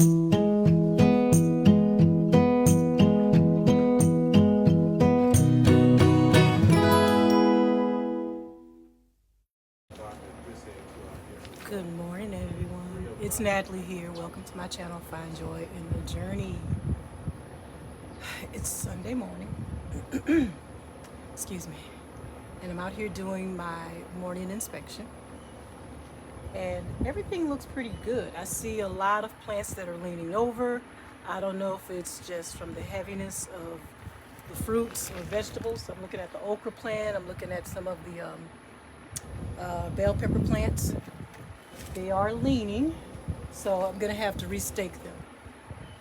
Good morning, everyone. It's Natalie here. Welcome to my channel, Find Joy in the Journey. It's Sunday morning. Excuse me. And I'm out here doing my morning inspection. And everything looks pretty good. I see a lot of plants that are leaning over. I don't know if it's just from the heaviness of the fruits or vegetables. I'm looking at the okra plant. I'm looking at some of the bell pepper plants. They are leaning, so I'm gonna have to restake them.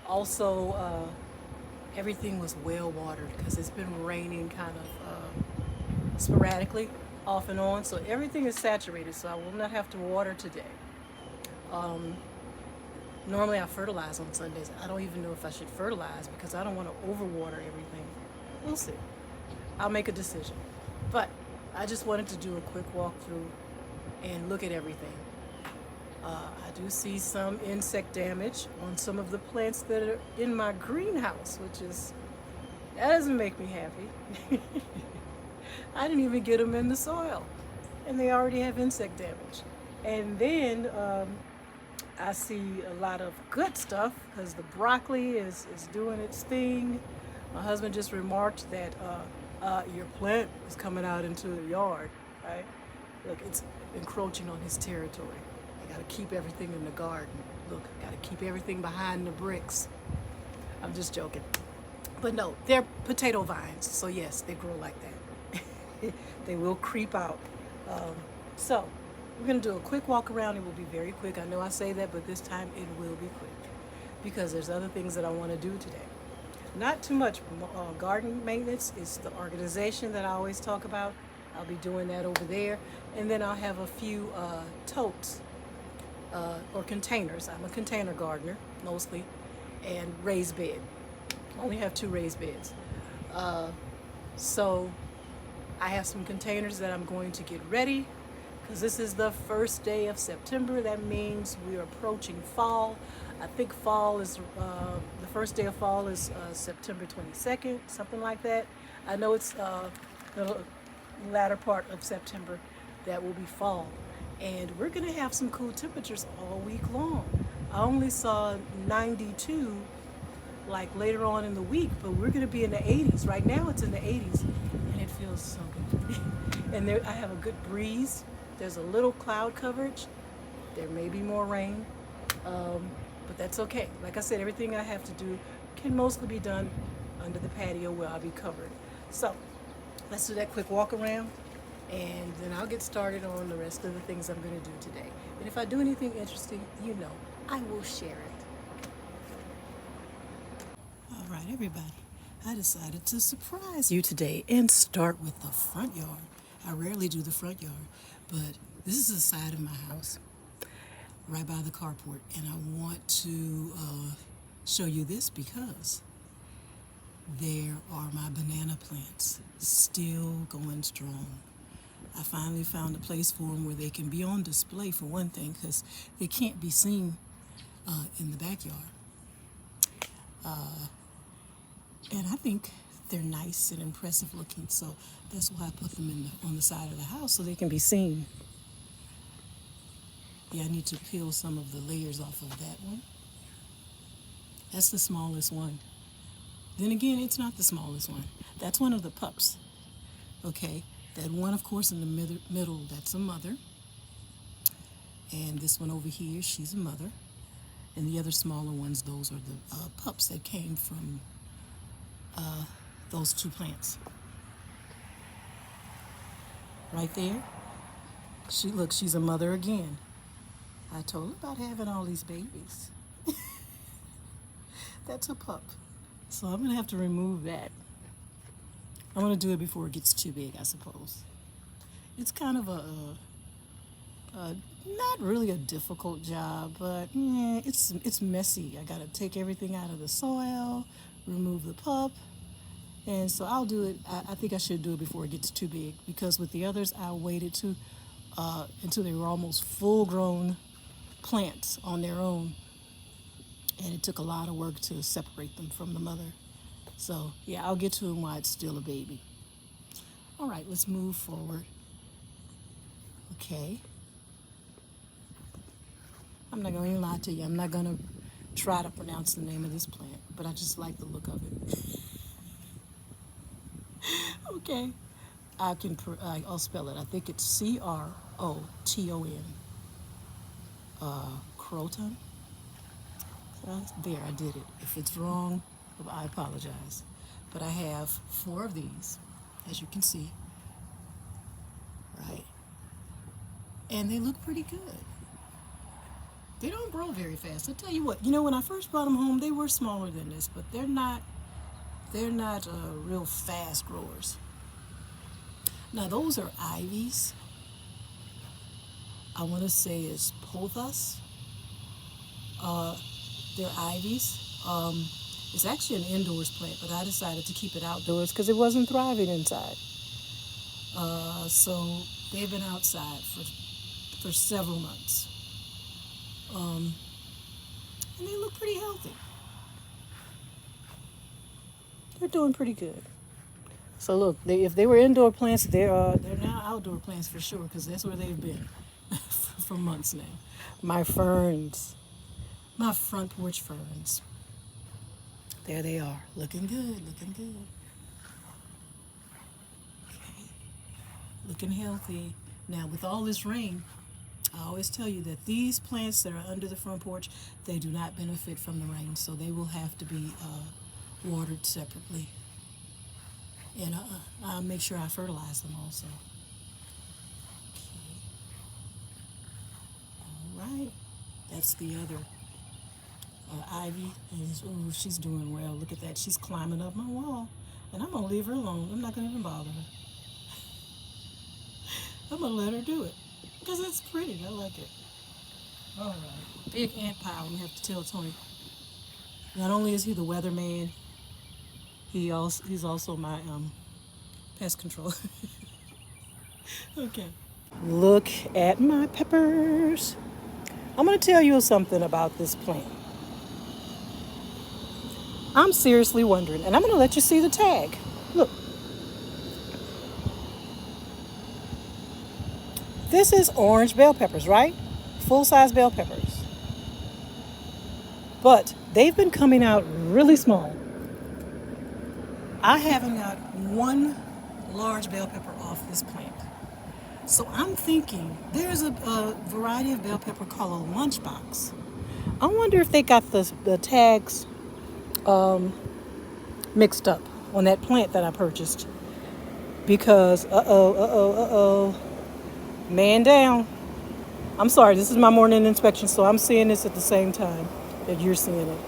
Also, everything was well watered because it's been raining kind of sporadically, off and on. So everything is saturated, so I will not have to water today. Normally I fertilize on Sundays. I don't even know if I should fertilize because I don't want to overwater everything. We'll see. I'll make a decision. But I just wanted to do a quick walkthrough and look at everything. I do see some insect damage on some of the plants that are in my greenhouse, that doesn't make me happy. I didn't even get them in the soil, and they already have insect damage. And then I see a lot of good stuff because the broccoli is doing its thing. My husband just remarked that your plant is coming out into the yard, right? Look, it's encroaching on his territory. I gotta keep everything in the garden. Look, I gotta keep everything behind the bricks. I'm just joking. But no, they're potato vines, so yes, they grow like that. They will creep out. So we're gonna do a quick walk around. It will be very quick. I know I say that, but this time it will be quick because there's other things that I wanna do today. Not too much garden maintenance. It's the organization that I always talk about. I'll be doing that over there. And then I'll have a few totes or containers. I'm a container gardener mostly, and raised bed. I only have 2 raised beds. So I have some containers that I'm going to get ready because this is the first day of September. That means we're approaching fall. I think fall is, the first day of fall is September 22nd, something like that. I know it's the latter part of September that will be fall. And we're gonna have some cool temperatures all week long. I only saw 92 like later on in the week, but we're gonna be in the 80s. Right now it's in the 80s and it feels so good. And there, I have a good breeze. There's a little cloud coverage. There may be more rain, but that's okay. Like I said, everything I have to do can mostly be done under the patio where I'll be covered. So let's do that quick walk around, and then I'll get started on the rest of the things I'm going to do today. And if I do anything interesting, I will share it. All right, everybody. I decided to surprise you today and start with the front yard. I rarely do the front yard, but this is the side of my house, right by the carport, and I want to show you this because there are my banana plants still going strong. I finally found a place for them where they can be on display, for one thing, because they can't be seen in the backyard. And I think they're nice and impressive looking, so that's why I put them on the side of the house so they can be seen. Yeah, I need to peel some of the layers off of that one. That's the smallest one. Then again, it's not the smallest one. That's one of the pups. Okay, that one, of course, in the middle, that's a mother. And this one over here, she's a mother. And the other smaller ones, those are the pups that came from those 2 plants. Right there, she's a mother again. I told her about having all these babies. That's a pup. So I'm gonna have to remove that. I want to do it before it gets too big, I suppose. It's kind of not really a difficult job, but it's messy. I gotta take everything out of the soil, remove the pup, and so I'll do it. I think I should do it before it gets too big, because with the others I waited until they were almost full-grown plants on their own, and it took a lot of work to separate them from the mother. So yeah, I'll get to him while it's still a baby. All right, let's move forward. Okay. I'm not going to lie to you. I'm not going to try to pronounce the name of this plant, but I just like the look of it. Okay. I'll spell it. I think it's Croton. Croton. There, I did it. If it's wrong, I apologize. But I have 4 of these, as you can see. Right. And they look pretty good. They don't grow very fast. I'll tell you what, when I first brought them home, they were smaller than this, but they're not real fast growers. Now those are ivies. I want to say it's pothos. They're ivies. It's actually an indoors plant, but I decided to keep it outdoors because it wasn't thriving inside. So they've been outside for several months. And they look pretty healthy. They're doing pretty good. So look, if they were indoor plants, they're now outdoor plants for sure, because that's where they've been for months now. My ferns, my front porch ferns. There they are, looking good, looking good. Okay, looking healthy. Now with all this rain, I always tell you that these plants that are under the front porch, they do not benefit from the rain, so they will have to be watered separately. And I'll make sure I fertilize them also. Okay. All right. That's the other ivy. And she's doing well. Look at that. She's climbing up my wall. And I'm going to leave her alone. I'm not going to even bother her. I'm going to let her do it. Because it's pretty. I like it. All right. Big ant pile. I'm going to have to tell Tony. Not only is he the weatherman, he's also my pest control. Okay. Look at my peppers. I'm going to tell you something about this plant. I'm seriously wondering, and I'm going to let you see the tag. Look. This is orange bell peppers, right? Full-size bell peppers. But they've been coming out really small. I haven't got one large bell pepper off this plant. So I'm thinking there's a variety of bell pepper called a lunchbox. I wonder if they got the tags mixed up on that plant that I purchased. Because, man down. I'm sorry, this is my morning inspection, so I'm seeing this at the same time that you're seeing it.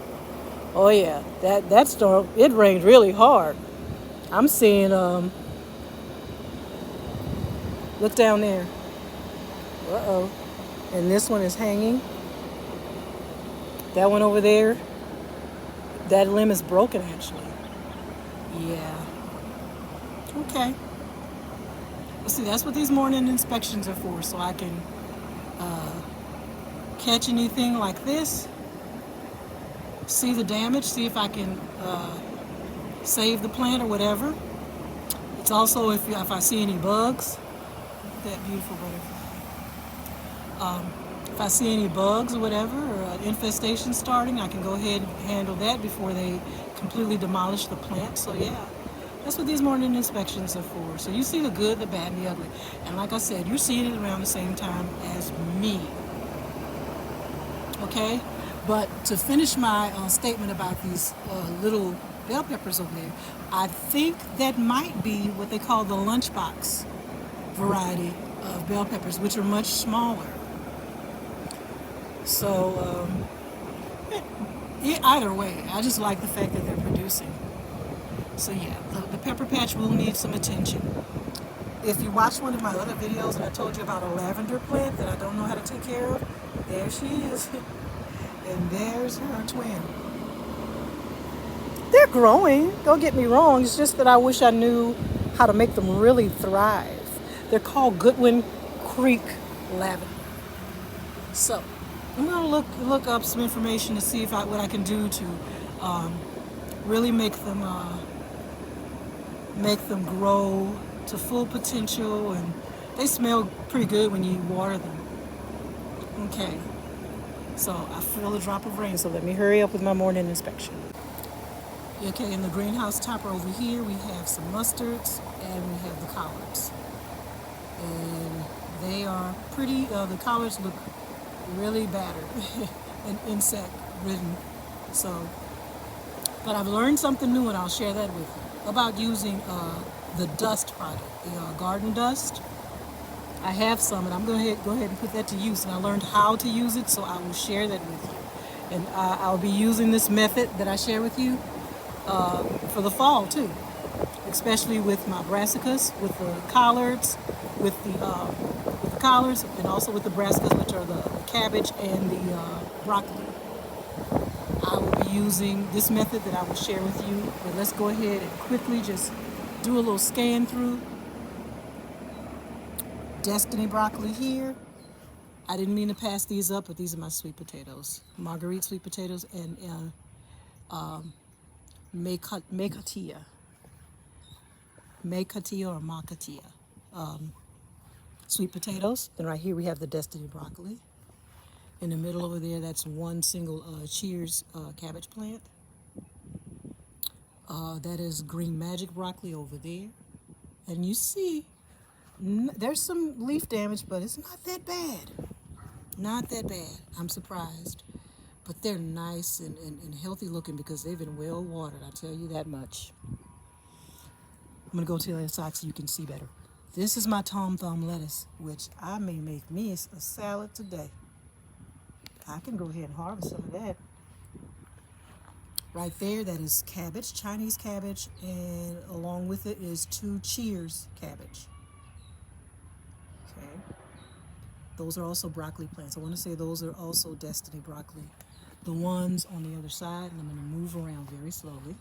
Oh yeah, that storm, it rained really hard. I'm seeing, look down there. And this one is hanging. That one over there, that limb is broken actually. Yeah. Okay. Well, see, that's what these morning inspections are for, so I can catch anything like this, see the damage, see if I can save the plant or whatever. It's also if I see any bugs. Look at that beautiful butterfly. If I see any bugs or whatever, or infestation starting, I can go ahead and handle that before they completely demolish the plant. So yeah, that's what these morning inspections are for. So you see the good, the bad, and the ugly. And like I said, you're seeing it around the same time as me. Okay? But to finish my statement about these little bell peppers over there, I think that might be what they call the lunchbox variety of bell peppers, which are much smaller. So, either way, I just like the fact that they're producing. So yeah, the pepper patch will need some attention. If you watched one of my other videos and I told you about a lavender plant that I don't know how to take care of, there she is. And there's her twin. They're growing, don't get me wrong. It's just that I wish I knew how to make them really thrive. They're called Goodwin Creek lavender. So, I'm gonna look up some information to see if what I can do to really make them grow to full potential, and they smell pretty good when you water them. Okay, so I feel a drop of rain, so let me hurry up with my morning inspection. Okay, in the greenhouse topper over here, we have some mustards and we have the collards. And they are pretty, the collards look really battered and insect ridden. So, but I've learned something new and I'll share that with you about using the dust product, the garden dust. I have some, and I'm going to go ahead and put that to use. And I learned how to use it, so I will share that with you. And I'll be using this method that I share with you for the fall too, especially with my brassicas, with the collards, with the collards, and also with the brassicas, which are the cabbage and the broccoli. I will be using this method that I will share with you. But let's go ahead and quickly just do a little scan through. Destiny broccoli here. I didn't mean to pass these up, but these are my sweet potatoes. Marguerite sweet potatoes and mekatia. Mekatia or makatia. Sweet potatoes. Then right here we have the Destiny broccoli. In the middle over there, that's one single Cheers cabbage plant. That is Green Magic broccoli over there. And you see, there's some leaf damage, but it's not that bad. Not that bad. I'm surprised. But they're nice and healthy looking because they've been well watered, I'll tell you that much. I'm going to go to the other side so you can see better. This is my Tom Thumb lettuce, which I may make me a salad today. I can go ahead and harvest some of that. Right there, that is cabbage, Chinese cabbage, and along with it is 2 Cheers cabbage. Okay. Those are also broccoli plants. I want to say those are also Destiny broccoli. The ones on the other side, and I'm going to move around very slowly.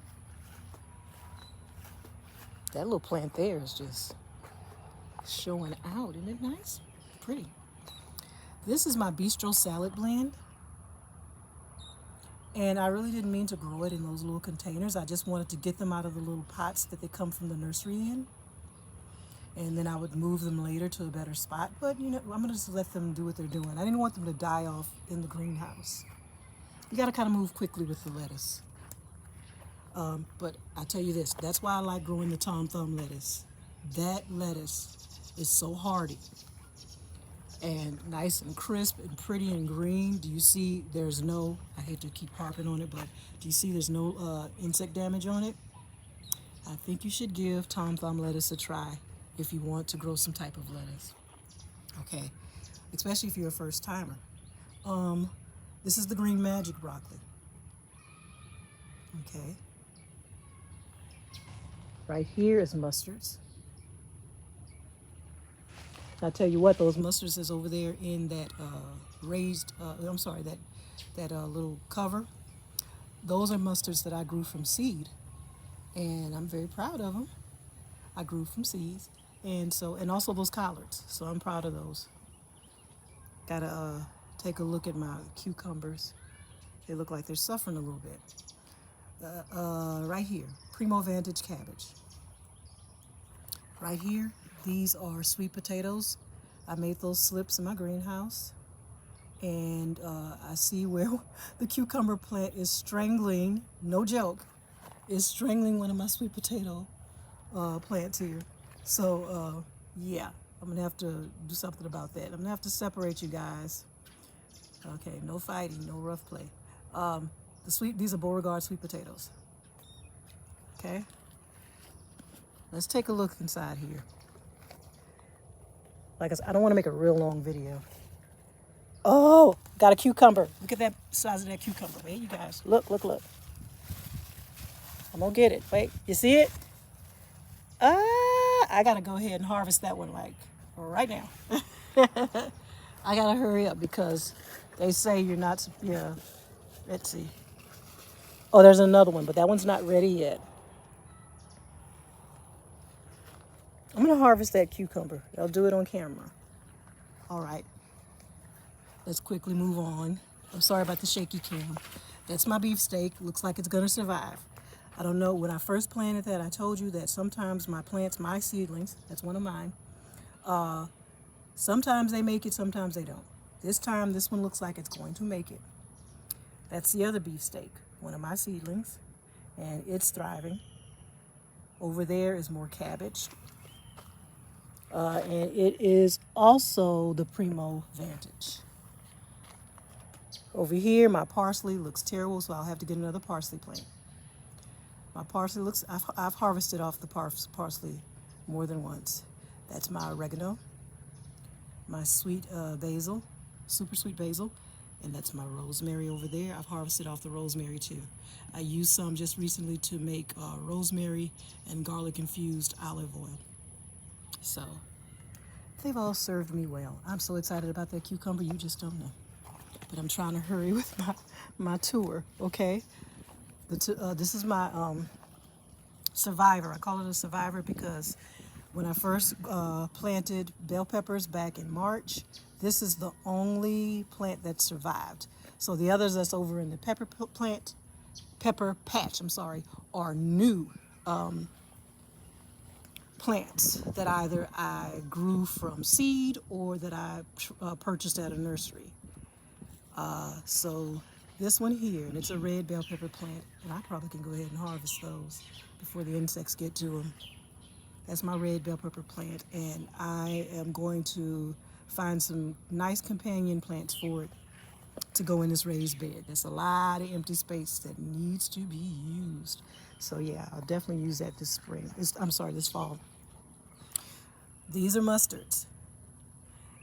That little plant there is just showing out. Isn't it nice? Pretty. This is my bistro salad blend. And I really didn't mean to grow it in those little containers. I just wanted to get them out of the little pots that they come from the nursery in. And then I would move them later to a better spot. But, you know, I'm going to just let them do what they're doing. I didn't want them to die off in the greenhouse. You got to kind of move quickly with the lettuce. But I tell you this, that's why I like growing the Tom Thumb lettuce. That lettuce is so hardy and nice and crisp and pretty and green. Do you see there's no, I hate to keep harping on it, but do you see there's no insect damage on it? I think you should give Tom Thumb lettuce a try if you want to grow some type of lettuce. Okay, especially if you're a first timer. This is the Green Magic broccoli. Okay. Right here is mustards. I tell you what, those mustards is over there in that that little cover. Those are mustards that I grew from seed, and I'm very proud of them. I grew from seeds, and also those collards. So I'm proud of those. Gotta take a look at my cucumbers. They look like they're suffering a little bit. Right here, Primo Vantage cabbage. Right here, these are sweet potatoes. I made those slips in my greenhouse. And I see where the cucumber plant is strangling, no joke, is strangling one of my sweet potato plants here. So, yeah, I'm going to have to do something about that. I'm going to have to separate you guys. Okay, no fighting, no rough play. These are Beauregard sweet potatoes. Okay. Let's take a look inside here. Like I said, I don't want to make a real long video. Oh, got a cucumber. Look at that size of that cucumber. Wait, you guys. Look. I'm going to get it. Wait, you see it? I got to go ahead and harvest that one like right now. I got to hurry up because they say you're not, yeah. Let's see. Oh, there's another one, but that one's not ready yet. I'm going to harvest that cucumber. I'll do it on camera. All right. let's quickly move on. I'm sorry about the shaky cam. That's my beefsteak. Looks like it's gonna survive. I don't know, when I first planted that, I told you that sometimes my plants, my seedlings, that's one of mine, sometimes they make it, sometimes they don't. This time, this one looks like it's going to make it. That's the other beefsteak, one of my seedlings, and it's thriving. Over there is more cabbage. And it is also the Primo Vantage. Over here, my parsley looks terrible, so I'll have to get another parsley plant. My parsley looks, I've harvested off the parsley more than once. That's my oregano, my sweet basil, super sweet basil, and that's my rosemary over there. I've harvested off the rosemary too. I used some just recently to make rosemary and garlic infused olive oil. So they've all served me well. I'm so excited about that cucumber, you just don't know. But I'm trying to hurry with my tour, okay? This is my survivor. I call it a survivor because when I first planted bell peppers back in March, this is the only plant that survived. So the others that's over in the pepper patch, are new plants that either I grew from seed or that I purchased at a nursery. So this one here, and it's a red bell pepper plant, and I probably can go ahead and harvest those before the insects get to them. That's my red bell pepper plant, and I am going to find some nice companion plants for it to go in this raised bed. There's a lot of empty space that needs to be used. So yeah, I'll definitely use that this fall. These are mustards.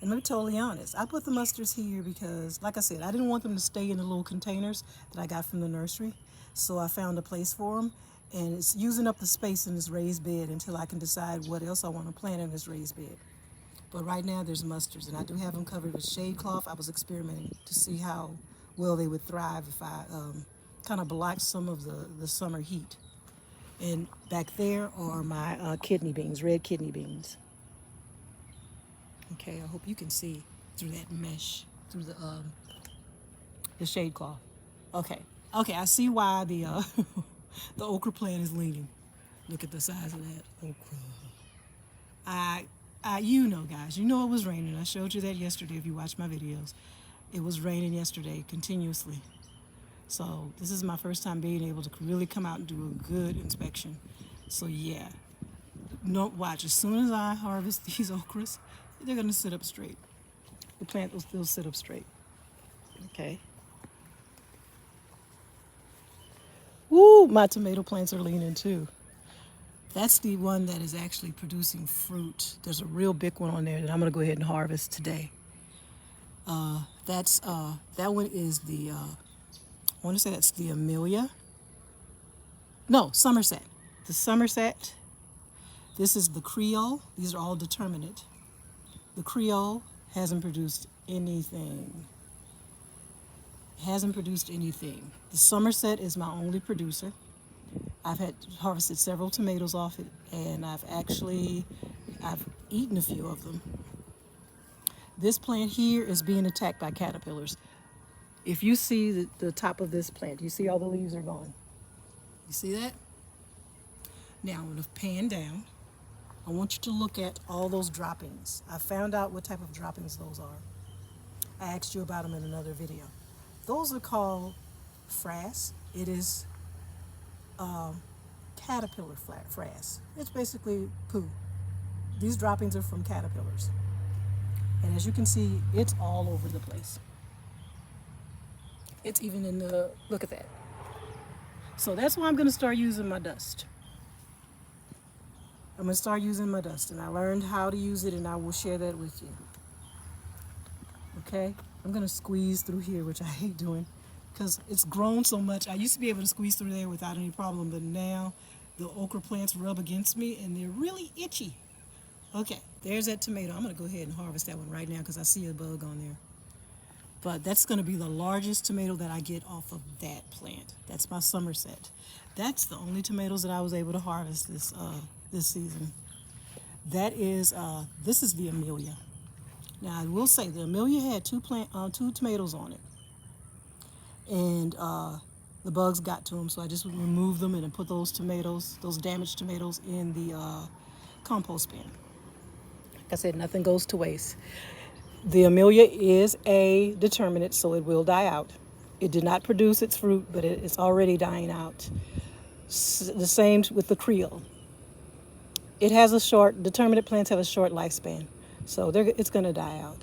And let me be totally honest, I put the mustards here because, like I said, I didn't want them to stay in the little containers that I got from the nursery. So I found a place for them, and it's using up the space in this raised bed until I can decide what else I want to plant in this raised bed. But right now there's mustards, and I do have them covered with shade cloth. I was experimenting to see how well they would thrive if I kind of blocked some of the summer heat. And back there are my kidney beans, red kidney beans. Okay, I hope you can see through that mesh, through the shade cloth. Okay, I see why the the okra plant is leaning. Look at the size of that okra. You know, guys, you know it was raining. I showed you that yesterday if you watched my videos. It was raining yesterday continuously. So this is my first time being able to really come out and do a good inspection. So yeah, no, watch, as soon as I harvest these okras, they're gonna sit up straight. The plant will still sit up straight. Okay. Woo, my tomato plants are leaning too. That's the one that is actually producing fruit. There's a real big one on there that I'm gonna go ahead and harvest today. That one is the I want to say that's the Amelia. No, Somerset. The Somerset. This is the Creole. These are all determinate. The Creole hasn't produced anything. The Somerset is my only producer. I've harvested several tomatoes off it, and I've eaten a few of them. This plant here is being attacked by caterpillars. If you see the top of this plant, you see all the leaves are gone. You see that? Now I'm going to pan down. I want you to look at all those droppings. I found out what type of droppings those are. I asked you about them in another video. Those are called frass. It is caterpillar frass. It's basically poo. These droppings are from caterpillars. And as you can see, it's all over the place. It's even in the, look at that. So that's why I'm going to start using my dust. I'm going to start using my dust, and I learned how to use it, and I will share that with you. Okay? I'm going to squeeze through here, which I hate doing because it's grown so much. I used to be able to squeeze through there without any problem, but now the okra plants rub against me, and they're really itchy. Okay, there's that tomato. I'm going to go ahead and harvest that one right now because I see a bug on there. But that's going to be the largest tomato that I get off of that plant. That's my Somerset. That's the only tomatoes that I was able to harvest this season. That is, this is the Amelia. Now I will say the Amelia had two tomatoes on it, and the bugs got to them, so I just removed them and then put those damaged tomatoes, in the compost bin. Like I said, nothing goes to waste. The Amelia is a determinate, so it will die out. It did not produce its fruit, but it's already dying out. The same with the Creole. Determinate plants have a short lifespan, so it's going to die out.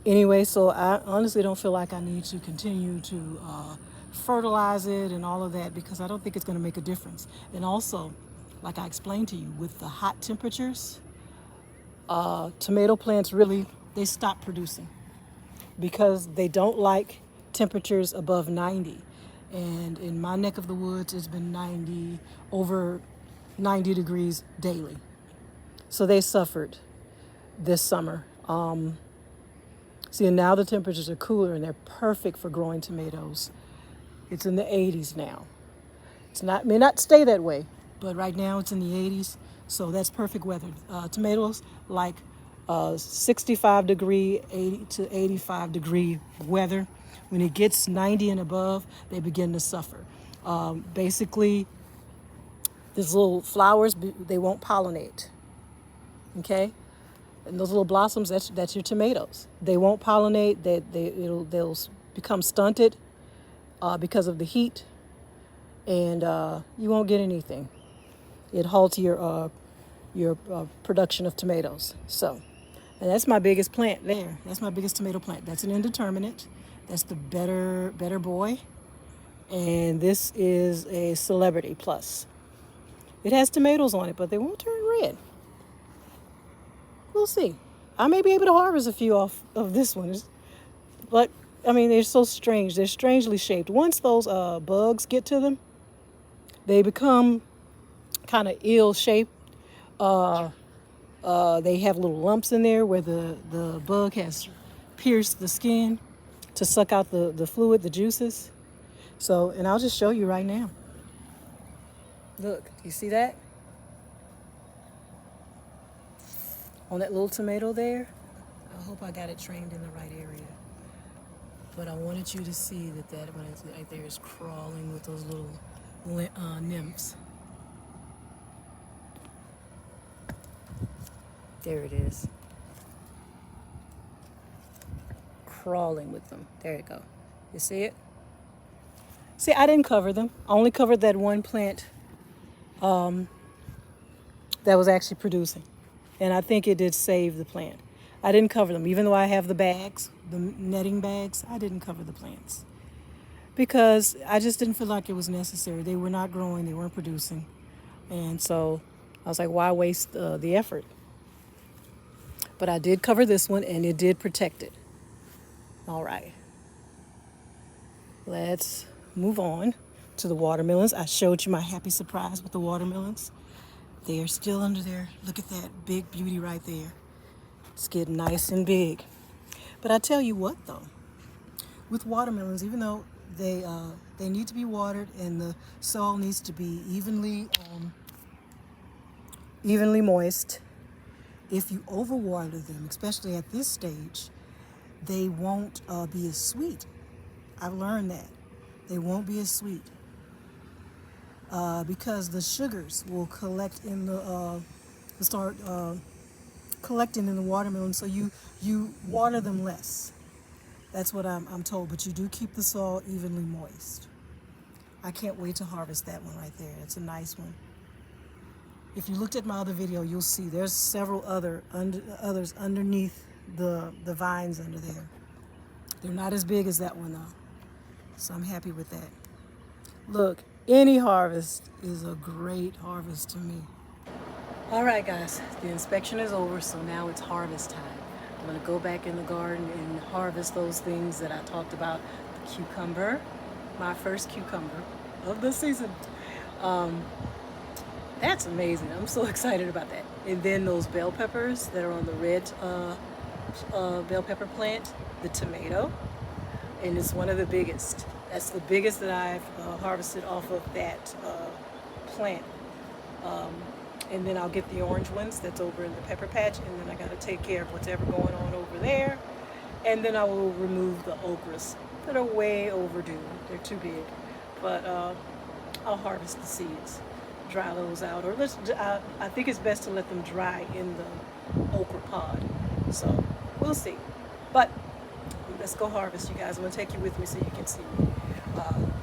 Anyway, so I honestly don't feel like I need to continue to fertilize it and all of that, because I don't think it's going to make a difference. And also, like I explained to you, with the hot temperatures, tomato plants they stop producing, because they don't like temperatures above 90. And in my neck of the woods, it's been over 90 degrees daily. So they suffered this summer. See, and now the temperatures are cooler and they're perfect for growing tomatoes. It's in the 80s now. May not stay that way, but right now it's in the 80s. So that's perfect weather. Tomatoes like 65 degree, 80 to 85 degree weather. When it gets 90 and above, they begin to suffer. Basically, these little flowers, they won't pollinate. Okay? And those little blossoms, that's your tomatoes. They won't pollinate. They'll become stunted because of the heat, and you won't get anything. It halts your production of tomatoes. So, and that's my biggest plant there. That's my biggest tomato plant. That's an indeterminate. That's the better boy, and this is a Celebrity Plus. It has tomatoes on it, but they won't turn red. We'll see. I may be able to harvest a few off of this one, but I mean, they're so strange. They're strangely shaped. Once those bugs get to them, they become kind of ill-shaped. They have little lumps in there where the bug has pierced the skin to suck out the fluid, the juices. So, and I'll just show you right now. Look, you see that? On that little tomato there. I hope I got it trained in the right area. But I wanted you to see that one is right there is crawling with those little nymphs. There it is. Crawling with them. There you go. You see it? See, I didn't cover them. I only covered that one plant that was actually producing. And I think it did save the plant. I didn't cover them. Even though I have the bags, the netting bags, I didn't cover the plants, because I just didn't feel like it was necessary. They were not growing. They weren't producing. And so I was like, why waste the effort? But I did cover this one, and it did protect it. All right. Let's move on to the watermelons. I showed you my happy surprise with the watermelons. They are still under there. Look at that big beauty right there. It's getting nice and big. But I tell you what, though, with watermelons, even though they need to be watered and the soil needs to be evenly moist, if you overwater them, especially at this stage, they won't be as sweet. I've learned that. They won't be as sweet. Because the sugars will collect in start collecting in the watermelon, so you water them less. That's what I'm told, but you do keep the soil evenly moist. I can't wait to harvest that one right there. It's a nice one. If you looked at my other video, you'll see there's several others underneath the vines under there. They're not as big as that one though, so I'm happy with that. Look. Any harvest is a great harvest to me. All right, guys, the inspection is over, so now it's harvest time. I'm gonna go back in the garden and harvest those things that I talked about. The cucumber, my first cucumber of the season. That's amazing. I'm so excited about that. And then those bell peppers that are on the red bell pepper plant, the tomato, and it's one of the biggest. That's the biggest that I've harvested off of that plant. And then I'll get the orange ones that's over in the pepper patch, and then I got to take care of whatever going on over there. And then I will remove the okras that are way overdue. They're too big. But I'll harvest the seeds, dry those out, or I think it's best to let them dry in the okra pod. So we'll see. But let's go harvest, you guys. I'm gonna take you with me so you can see me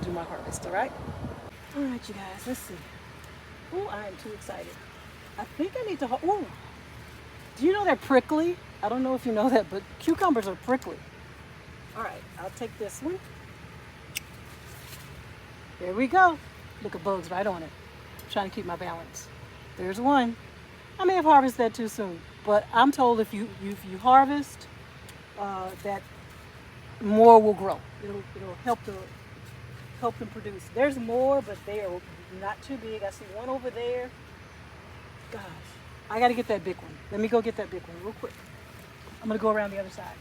do my harvest. All right? All right, you guys. Let's see. Oh, I am too excited. I think I need to. Oh, do you know they're prickly? I don't know if you know that, but cucumbers are prickly. All right, I'll take this one. There we go. Look at bugs right on it. I'm trying to keep my balance. There's one. I may have harvested that too soon, but I'm told if you harvest, that more will grow. It'll help them produce. There's more, but they are not too big. I see one over there. Gosh, I got to get that big one. Let me go get that big one real quick. I'm gonna go around the other side.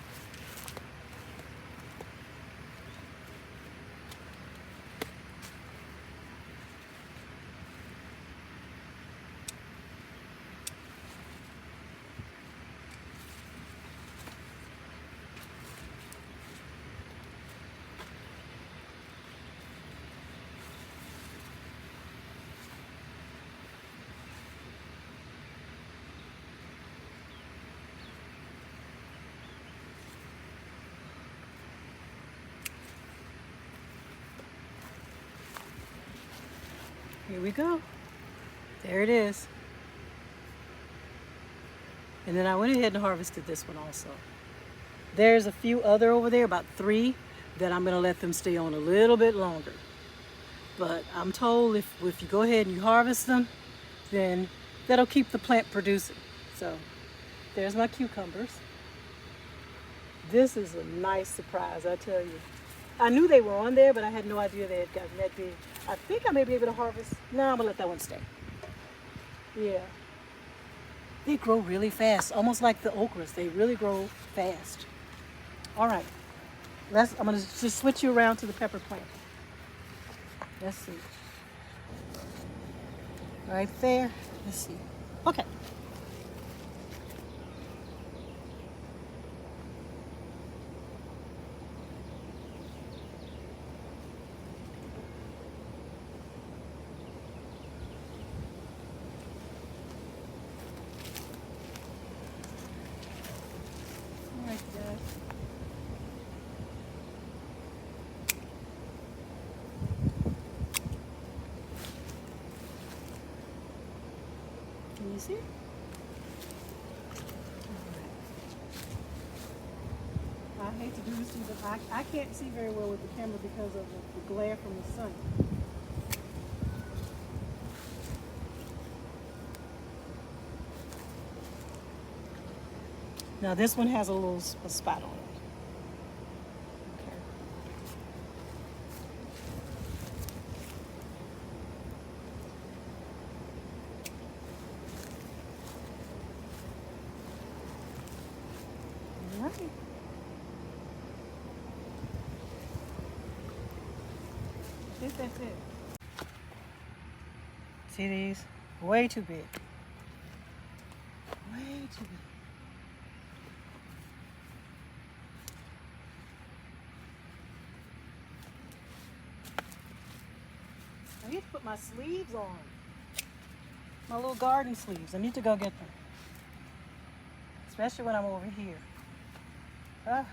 Here we go. There it is. And then I went ahead and harvested this one also. There's a few other over there, about 3, that I'm gonna let them stay on a little bit longer. But I'm told if you go ahead and you harvest them, then that'll keep the plant producing. So there's my cucumbers. This is a nice surprise, I tell you. I knew they were on there, but I had no idea they had gotten that big. I think I may be able to harvest. No, I'm gonna let that one stay. Yeah. They grow really fast, almost like the okras. They really grow fast. All right. I'm gonna just switch you around to the pepper plant. Let's see. Right there. Let's see. Okay. All right, guys. Can you see? I hate to do this to you, but I can't see very well with the camera because of the glare from the sun. Now this one has a spot on it. Okay. All right. I think that's it. See these? Way too big. Way too big. I need to put my sleeves on. My little garden sleeves. I need to go get them. Especially when I'm over here. Ah.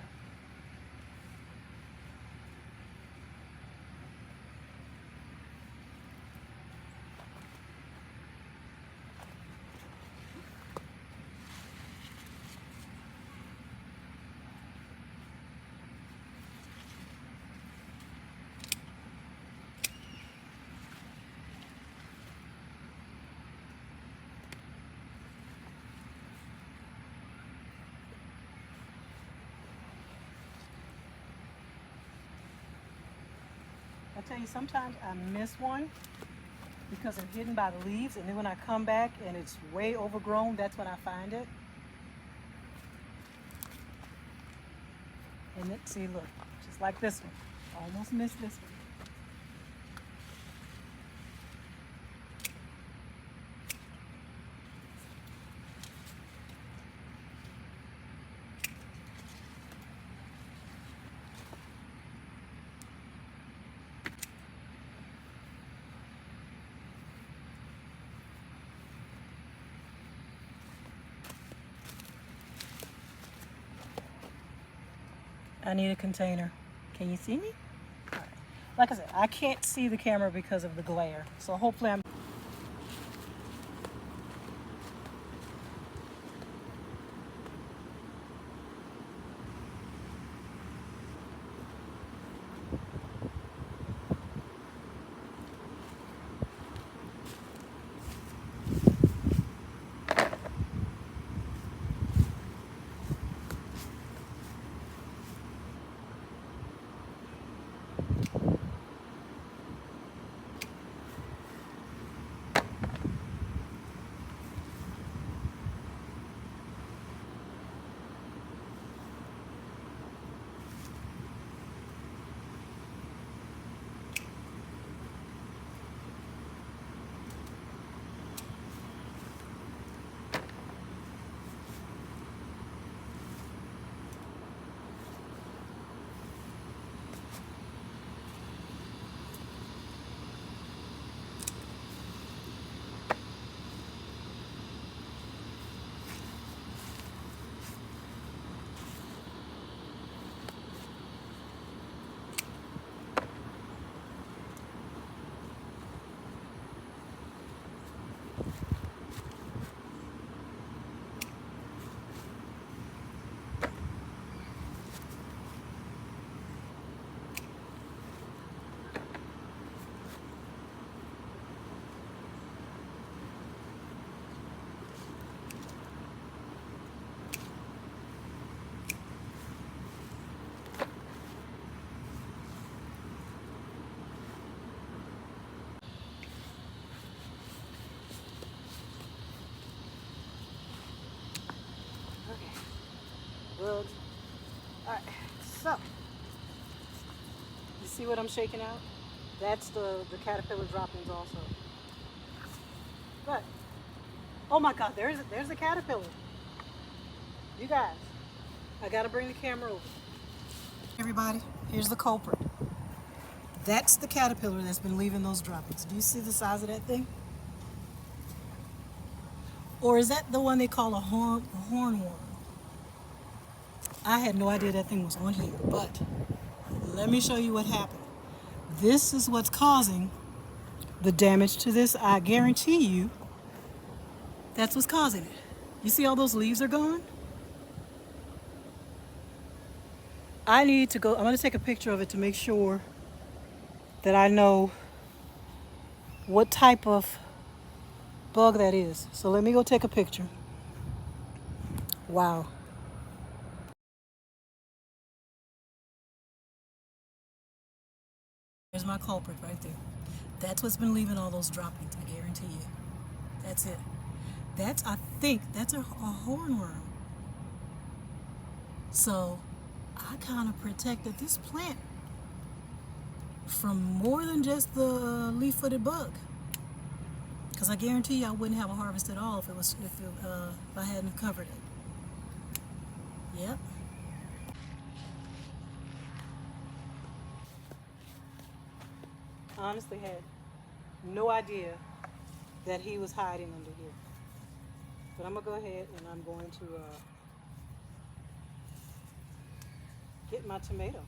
I tell you, sometimes I miss one because they're hidden by the leaves, and then when I come back and it's way overgrown, that's when I find it. And let's see, look, just like this one. Almost missed this one. I need a container. Can you see me? All right. Like I said, I can't see the camera because of the glare. So hopefully I'm... Good. All right, so you see what I'm shaking out? That's the caterpillar droppings also. But, oh my God, there's the caterpillar. You guys, I gotta bring the camera over. Everybody, here's the culprit. That's the caterpillar that's been leaving those droppings. Do you see the size of that thing? Or is that the one they call a hornworm? I had no idea that thing was on here, but let me show you what happened. This is what's causing the damage to this. I guarantee you that's what's causing it. You see all those leaves are gone? I need to go, I'm gonna take a picture of it to make sure that I know what type of bug that is. So let me go take a picture. Wow. There's my culprit right there. That's what's been leaving all those droppings, I guarantee you. That's it. I think that's a hornworm. So I kind of protected this plant from more than just the leaf-footed bug. Because I guarantee you I wouldn't have a harvest at all if I hadn't covered it. Yep. I honestly had no idea that he was hiding under here. But I'm going to go ahead and I'm going to get my tomato.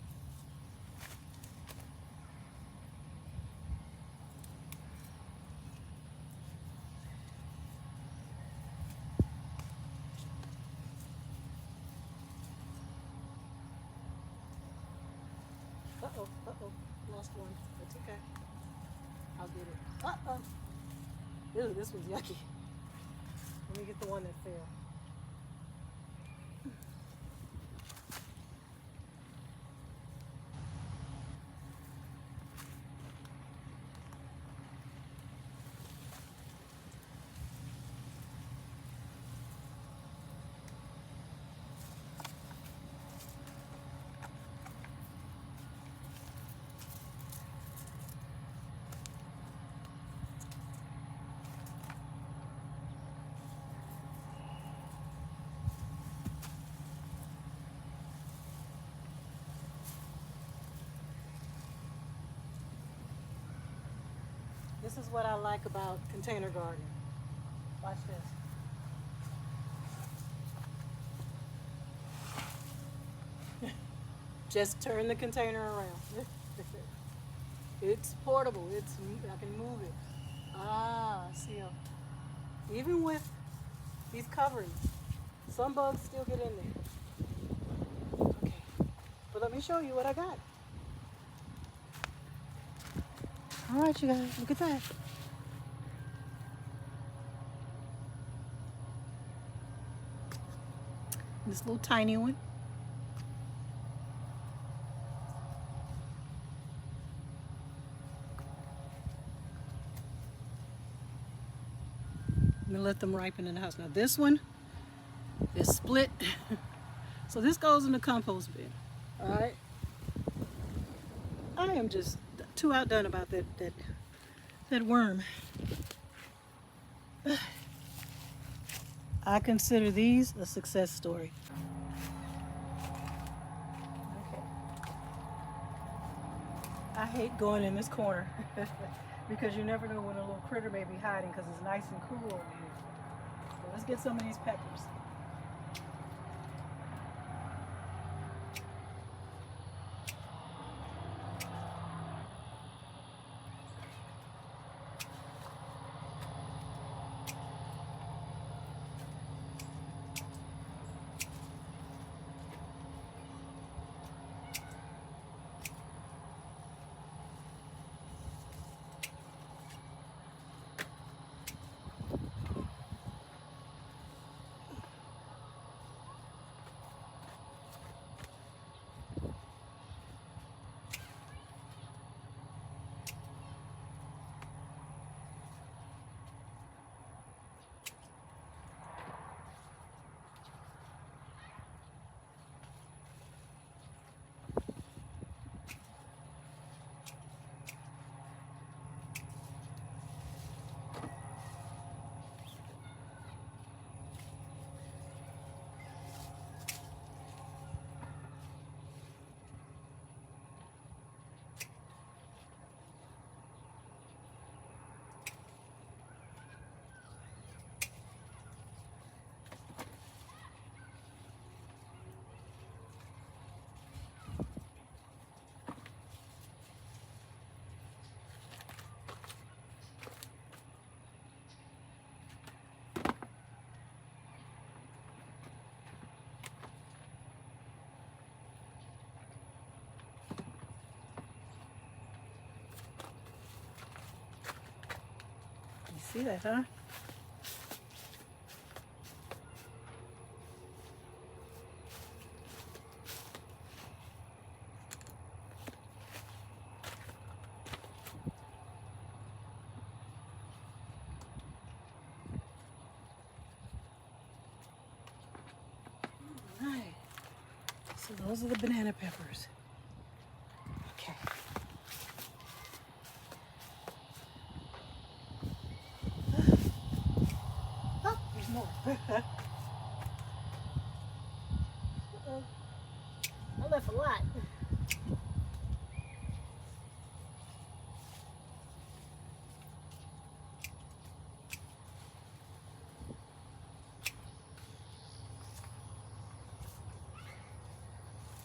Uh-oh, lost one. That's okay. I'll get it. Uh-oh. Ew, this one's yucky. Let me get the one that fell. This is what I like about container gardening. Watch this. Just turn the container around. It's portable. I can move it. Ah, see, even with these coverings, some bugs still get in there. Okay, but let me show you what I got. All right, you guys, look at that. This little tiny one. I'm gonna let them ripen in the house. Now this one is split. So this goes in the compost bin. All right. I am just too outdone about that worm. I consider these a success story. Okay. I hate going in this corner because you never know when a little critter may be hiding because it's nice and cool over here. So let's get some of these peppers. You see that, huh? All right. So those are the banana peppers. Okay. Oh, there's more. Uh-oh. I left a lot.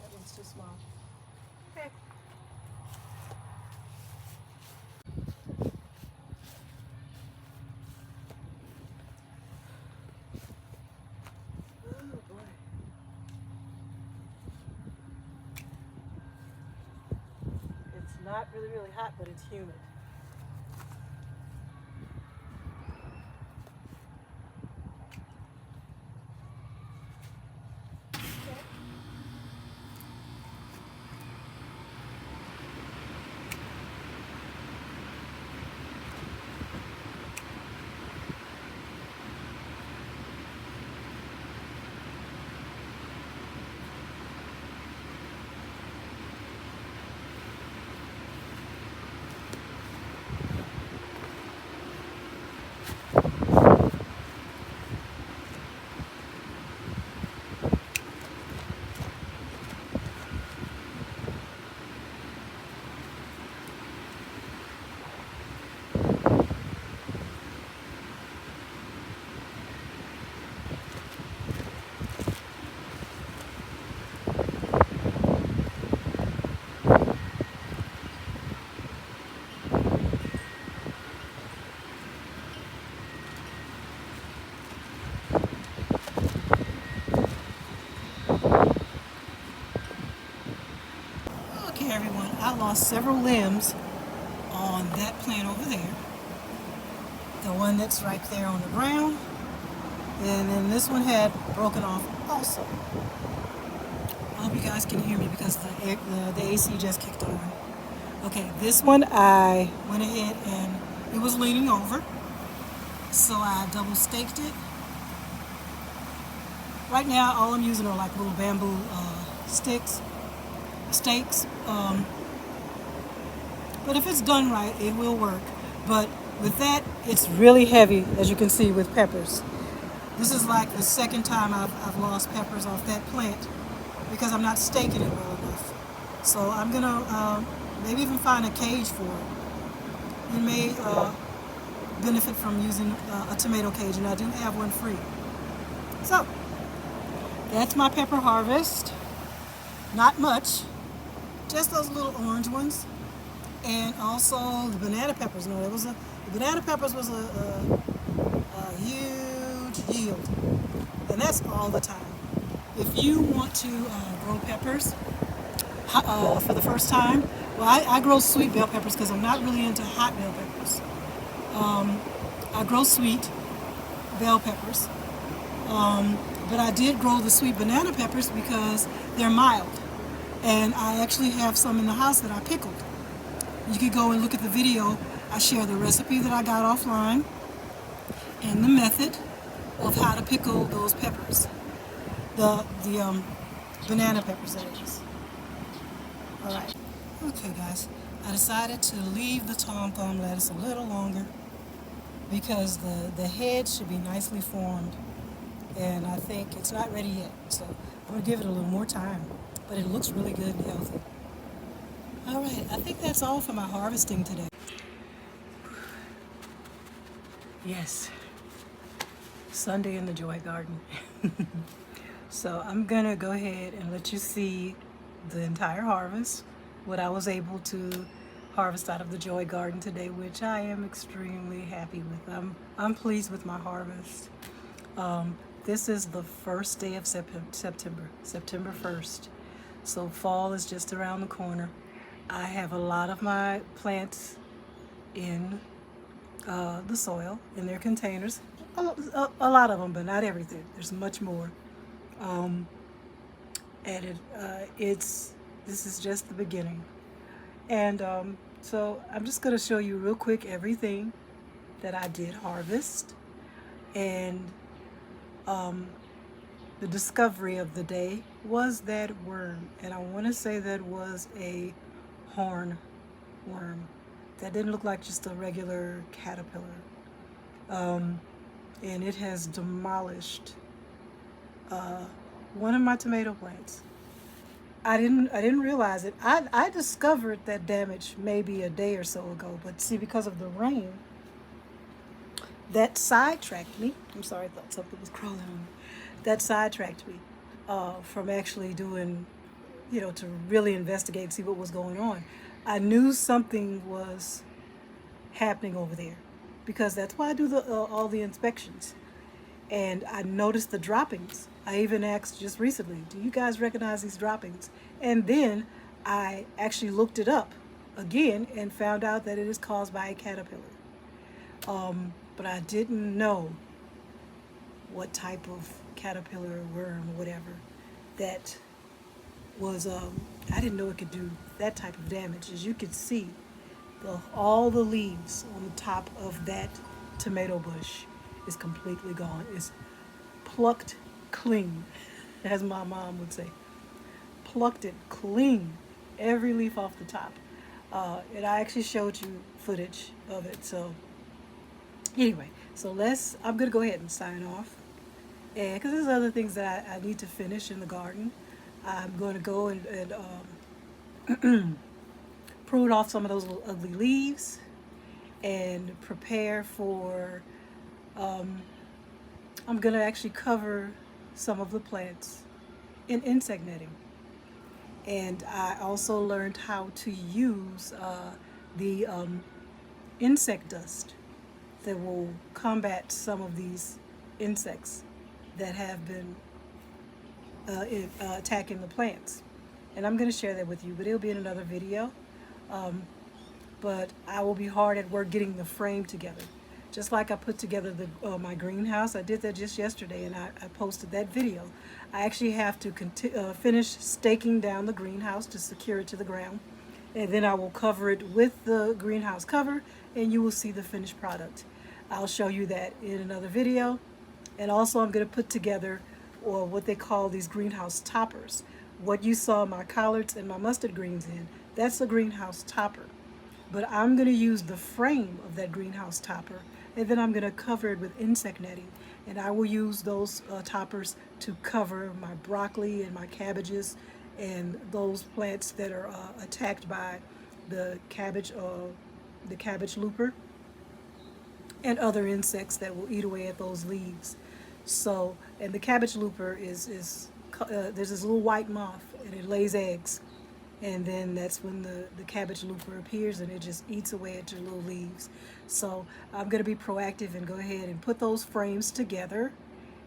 That one's too small. Okay. Oh boy. It's not really, really hot, but it's humid. I lost several limbs on that plant over there. The one that's right there on the ground. And then this one had broken off also. I hope you guys can hear me because the AC just kicked on. Okay, this one I went ahead and it was leaning over. So I double staked it. Right now all I'm using are like little bamboo stakes. But if it's done right, it will work. But with that, it's really heavy, as you can see, with peppers. This is like the second time I've lost peppers off that plant because I'm not staking it well enough. So I'm gonna maybe even find a cage for it. You may benefit from using a tomato cage, and I do have one free. So that's my pepper harvest. Not much, just those little orange ones, and also the banana peppers. No, the banana peppers was a huge yield, and that's all the time. If you want to grow peppers for the first time, well, I grow sweet bell peppers because I'm not really into hot bell peppers. I grow sweet bell peppers, but I did grow the sweet banana peppers because they're mild, and I actually have some in the house that I pickled. You could go and look at the video. I share the recipe that I got offline and the method of how to pickle those peppers, the banana peppers, that is. All right. Okay, guys. I decided to leave the Tom Thumb lettuce a little longer because the head should be nicely formed, and I think it's not ready yet. So I'm gonna give it a little more time, but it looks really good and healthy. All right, I think that's all for my harvesting today. Yes, Sunday in the Joy Garden. So I'm gonna go ahead and let you see the entire harvest, what I was able to harvest out of the Joy Garden today, which I am extremely happy with. I'm pleased with my harvest. This is the first day of September 1st. So fall is just around the corner. I have a lot of my plants in the soil, in their containers. A lot of them, but not everything. There's much more. And this is just the beginning. And so I'm just going to show you real quick everything that I did harvest. And the discovery of the day was that worm. And I want to say that was a horn worm. That didn't look like just a regular caterpillar. And it has demolished one of my tomato plants. I didn't realize it. I discovered that damage maybe a day or so ago, but see, because of the rain, that sidetracked me. I'm sorry, I thought something was crawling on me. That sidetracked me from actually doing, to really investigate and see what was going on. I knew something was happening over there because that's why I do all the inspections. And I noticed the droppings. I even asked just recently, do you guys recognize these droppings? And then I actually looked it up again and found out that it is caused by a caterpillar. But I didn't know what type of caterpillar or worm or whatever that was. I didn't know it could do that type of damage. As you can see, all the leaves on the top of that tomato bush is completely gone. It's plucked clean, as my mom would say. Plucked it clean, every leaf off the top. And I actually showed you footage of it. So anyway, I'm gonna go ahead and sign off. And because there's other things that I need to finish in the garden. I'm going to go and prune off some of those little ugly leaves and prepare for, I'm going to actually cover some of the plants in insect netting. And I also learned how to use the insect dust that will combat some of these insects that have been attacking the plants. And I'm going to share that with you, but it'll be in another video. But I will be hard at work getting the frame together. Just like I put together my greenhouse, I did that just yesterday, and I posted that video. I actually have to finish staking down the greenhouse to secure it to the ground, and then I will cover it with the greenhouse cover, and you will see the finished product. I'll show you that in another video. And also I'm going to put together or what they call these greenhouse toppers. What you saw my collards and my mustard greens in, that's a greenhouse topper. But I'm going to use the frame of that greenhouse topper, and then I'm going to cover it with insect netting. And I will use those toppers to cover my broccoli and my cabbages and those plants that are attacked by the cabbage looper and other insects that will eat away at those leaves. So, and the cabbage looper is there's this little white moth, and it lays eggs, and then that's when the cabbage looper appears, and it just eats away at your little leaves. So I'm going to be proactive and go ahead and put those frames together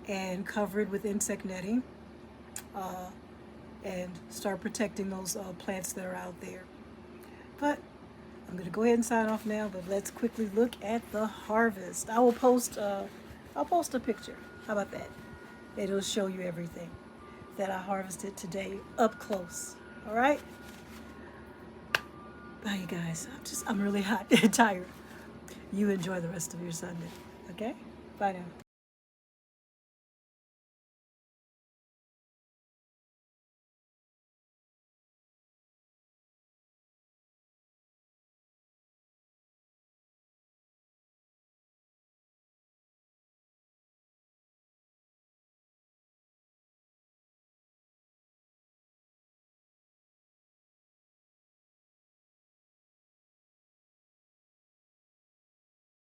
and cover it with insect netting, and start protecting those plants that are out there. But I'm going to go ahead and sign off now, but let's quickly look at the harvest. I'll post a picture. How about that? It'll show you everything that I harvested today up close. All right? Bye, you guys. I'm really hot and tired. You enjoy the rest of your Sunday. Okay? Bye now.